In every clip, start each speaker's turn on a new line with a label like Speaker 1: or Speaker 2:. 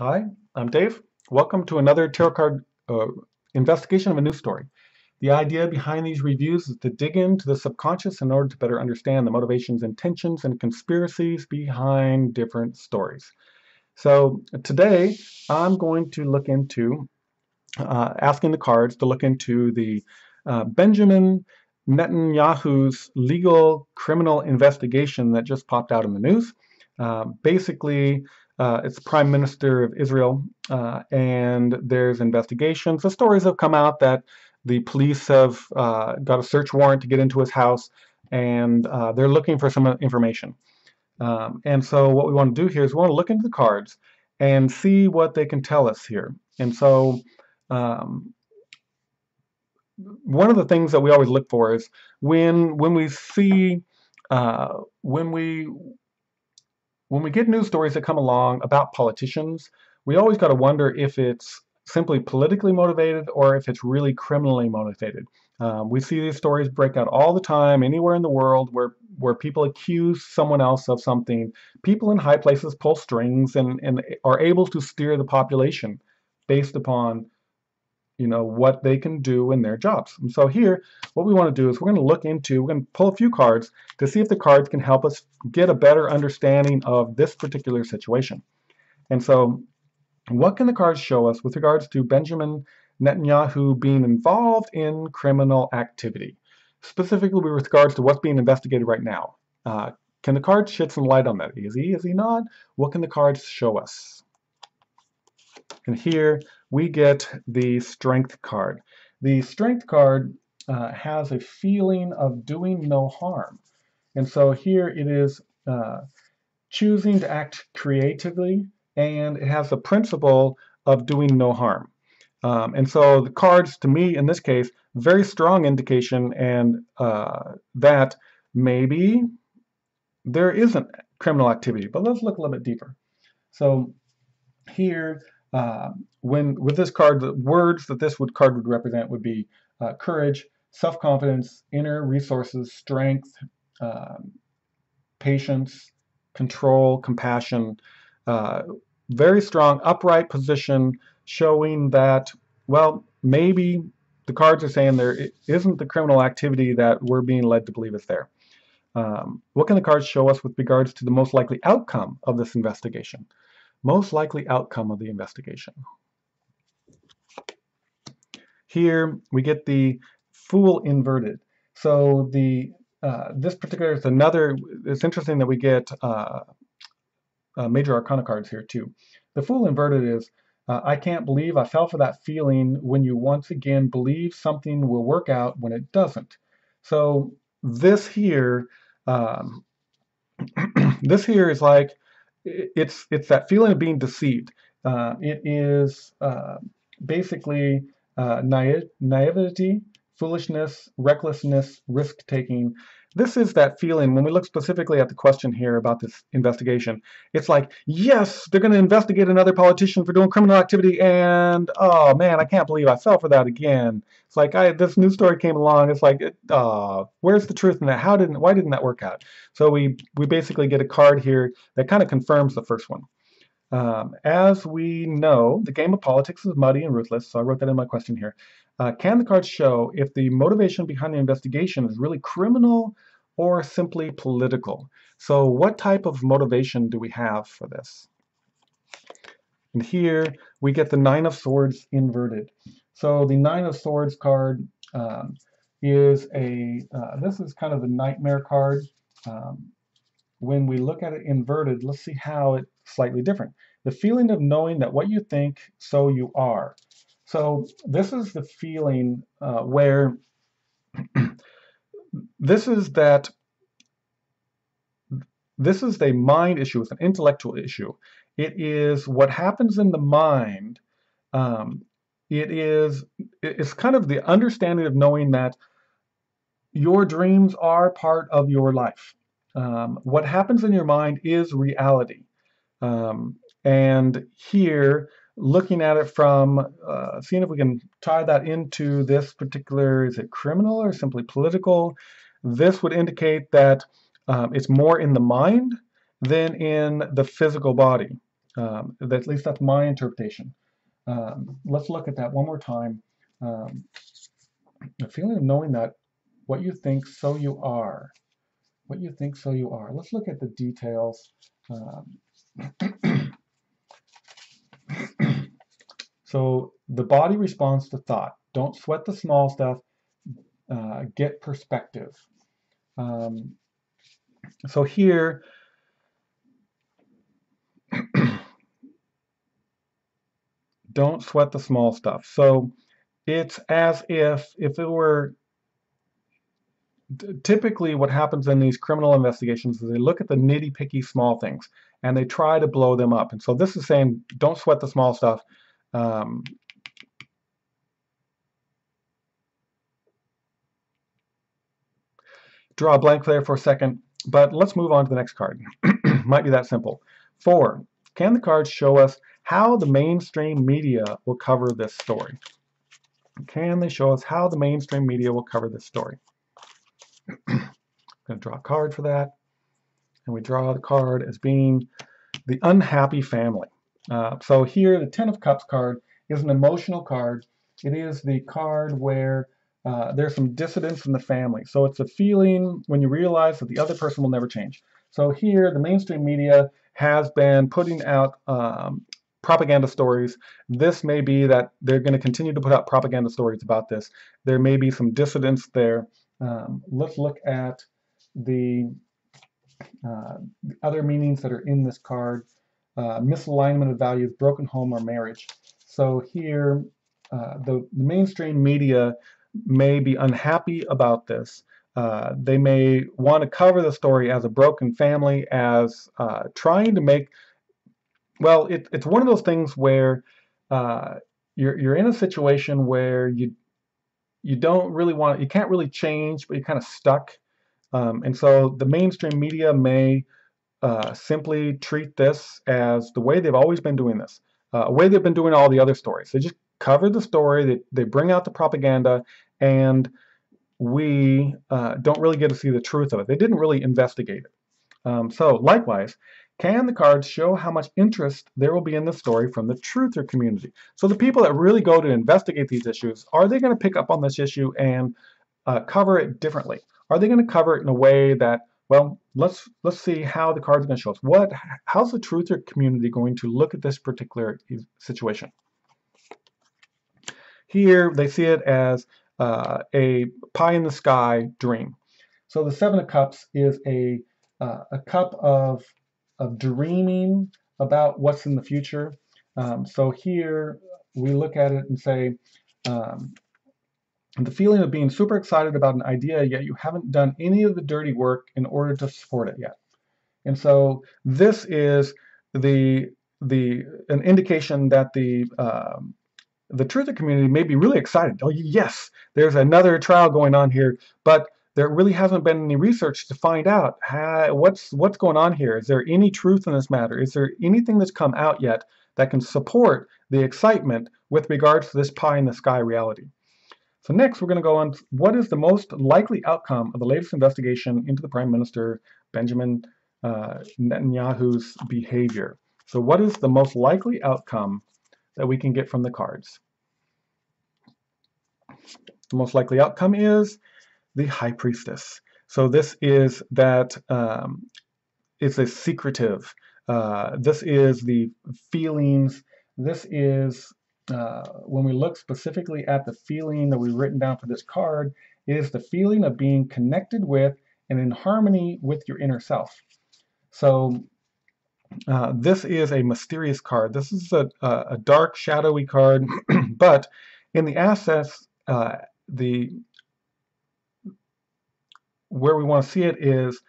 Speaker 1: Hi, I'm Dave. Welcome to another tarot card investigation of a news story. The idea behind these reviews is to dig into the subconscious in order to better understand the motivations, intentions, and conspiracies behind different stories. So today I'm going to look into asking the cards to look into the Benjamin Netanyahu's legal criminal investigation that just popped out in the news. Basically, it's Prime Minister of Israel, and there's investigations. The stories have come out that the police have got a search warrant to get into his house, and they're looking for some information. And so what we want to do here is we want to look into the cards and see what they can tell us here. And so um, one of the things that we always look for is when we see uh, when we when we get news stories that come along about politicians, we always got to wonder if it's simply politically motivated or if it's really criminally motivated. We see these stories break out all the time, anywhere in the world, where people accuse someone else of something. People in high places pull strings and are able to steer the population based upon what they can do in their jobs. And so here, what we want to do is we're going to pull a few cards to see if the cards can help us get a better understanding of this particular situation. And so what can the cards show us with regards to Benjamin Netanyahu being involved in criminal activity, specifically with regards to what's being investigated right now? Can the cards shed some light on that? Is he not? What can the cards show us? And here we get the Strength card. The Strength card has a feeling of doing no harm. And so here it is choosing to act creatively, and it has the principle of doing no harm. And so the cards, to me, in this case, very strong indication and that maybe there isn't criminal activity. But let's look a little bit deeper. So here, with this card, the words that this card would represent would be courage, self-confidence, inner resources, strength, patience, control, compassion. Uh, Very strong upright position, showing that, well, maybe the cards are saying there isn't the criminal activity that we're being led to believe is there. What can the cards show us with regards to the most likely outcome of this investigation? Most likely outcome of the investigation. Here we get the Fool inverted. So this particular is another. It's interesting that we get major arcana cards here too. The Fool inverted is I can't believe I fell for that feeling when you once again believe something will work out when it doesn't. So this here, um, this here is like it's that feeling of being deceived. It is basically naivety, foolishness, recklessness, risk taking. This is that feeling when we look specifically at the question here about this investigation. It's like, yes, they're going to investigate another politician for doing criminal activity, and oh man, I can't believe I fell for that again. It's like this news story came along. It's like, where's the truth in that? Why didn't that work out? So we basically get a card here that kind of confirms the first one. As we know, the game of politics is muddy and ruthless, so I wrote that in my question here. Can the cards show if the motivation behind the investigation is really criminal or simply political? So what type of motivation do we have for this? And here we get the Nine of Swords inverted. So the Nine of Swords card is this is kind of the nightmare card. When we look at it inverted, let's see how it's slightly different. The feeling of knowing that what you think, so you are. So this is the feeling where this is a mind issue, it's an intellectual issue. It is what happens in the mind. It's kind of the understanding of knowing that your dreams are part of your life. What happens in your mind is reality. And here, looking at it from seeing if we can tie that into this particular, is it criminal or simply political? This would indicate that it's more in the mind than in the physical body. At least that's my interpretation. Let's look at that one more time. Um, the feeling of knowing that what you think, so you are. What you think, so you are. Let's look at the details. Um, so the body responds to thought. Don't sweat the small stuff. Get perspective. Um, so here, don't sweat the small stuff. So it's as if it were typically what happens in these criminal investigations is they look at the nitty-picky small things and they try to blow them up. And so this is saying don't sweat the small stuff. Um, draw a blank there for a second, but let's move on to the next card. Might be that simple. 4. Can the cards show us how the mainstream media will cover this story? Can they show us how the mainstream media will cover this story? I'm going to draw a card for that. And we draw the card as being the unhappy family. So here, the Ten of Cups card is an emotional card. It is the card where there's some dissidence in the family. So it's a feeling when you realize that the other person will never change. So here, the mainstream media has been putting out propaganda stories. This may be that they're going to continue to put out propaganda stories about this. There may be some dissidence there. Let's look at the other meanings that are in this card. Misalignment of values, broken home or marriage. So here, the mainstream media may be unhappy about this. They may want to cover the story as a broken family, as trying to make, well, it's one of those things where you're in a situation where you don't really want, you can't really change, but you're kind of stuck. And so the mainstream media may simply treat this as the way they've always been doing this, a way they've been doing all the other stories. They just cover the story, they bring out the propaganda, and we don't really get to see the truth of it. They didn't really investigate it. So likewise, can the cards show how much interest there will be in the story from the truther community? So the people that really go to investigate these issues, are they going to pick up on this issue and cover it differently? Are they going to cover it in a way that, well, let's see how the cards are going to show us. How's the truther community going to look at this particular situation? Here they see it as a pie in the sky dream. So the Seven of Cups is a cup of dreaming about what's in the future. So here we look at it and say, the feeling of being super excited about an idea, yet you haven't done any of the dirty work in order to support it yet. And so this is an indication that the truther community may be really excited. Oh yes, there's another trial going on here, but there really hasn't been any research to find out what's going on here. Is there any truth in this matter? Is there anything that's come out yet that can support the excitement with regards to this pie in the sky reality? So next we're going to go on, what is the most likely outcome of the latest investigation into the Prime Minister Benjamin Netanyahu's behavior? So what is the most likely outcome that we can get from the cards? The most likely outcome is the High Priestess. So this is that it's a secretive. This is the feelings. This is when we look specifically at the feeling that we've written down for this card, it is the feeling of being connected with and in harmony with your inner self. So this is a mysterious card. This is a dark, shadowy card, but in the assets, where we want to see it is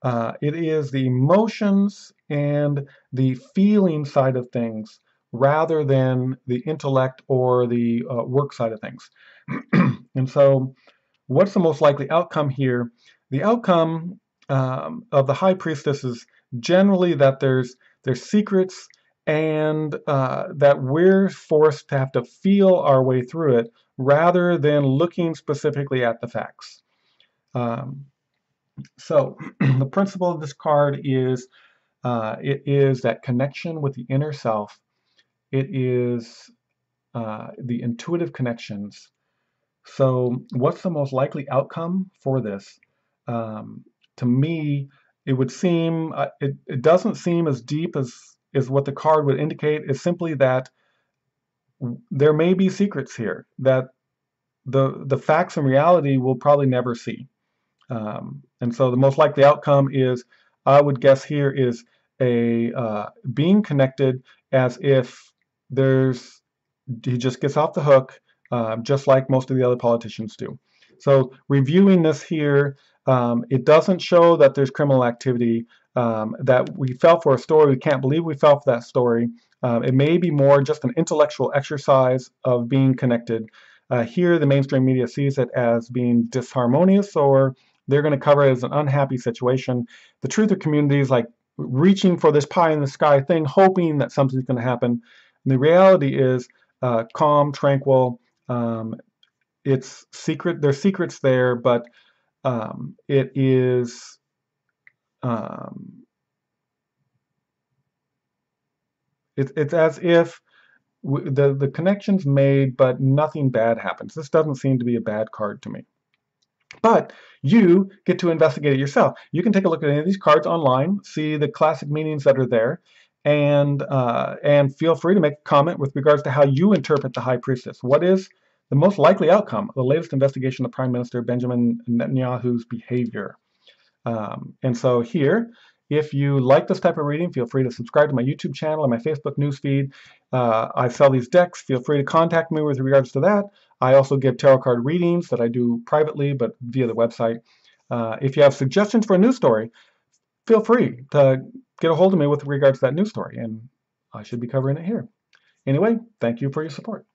Speaker 1: the emotions and the feeling side of things rather than the intellect or the work side of things. And so what's the most likely outcome here? The outcome of the High Priestess is generally that there's secrets and that we're forced to have to feel our way through it rather than looking specifically at the facts. So the principle of this card is It is that connection with the inner self. It is the intuitive connections. So, what's the most likely outcome for this? To me, it would seem it doesn't seem as deep as what the card would indicate. It's simply that there may be secrets here that the facts and reality will probably never see. And so the most likely outcome is, I would guess here, is a being connected as if there's he just gets off the hook, just like most of the other politicians do. So reviewing this here, it doesn't show that there's criminal activity, that we fell for a story. We can't believe we fell for that story. It may be more just an intellectual exercise of being connected. Here, the mainstream media sees it as being disharmonious, or they're going to cover it as an unhappy situation. The truther community is like reaching for this pie in the sky thing, hoping that something's going to happen. And the reality is calm, tranquil. It's secret. There's secrets there, but it is. Um, it's as if the connection's made, but nothing bad happens. This doesn't seem to be a bad card to me. But you get to investigate it yourself. You can take a look at any of these cards online, see the classic meanings that are there, and feel free to make a comment with regards to how you interpret the High Priestess. What is the most likely outcome of the latest investigation of Prime Minister Benjamin Netanyahu's behavior? And so here, if you like this type of reading, feel free to subscribe to my YouTube channel and my Facebook newsfeed. I sell these decks. Feel free to contact me with regards to that. I also give tarot card readings that I do privately, but via the website. If you have suggestions for a news story, feel free to get a hold of me with regards to that news story, and I should be covering it here. Anyway, thank you for your support.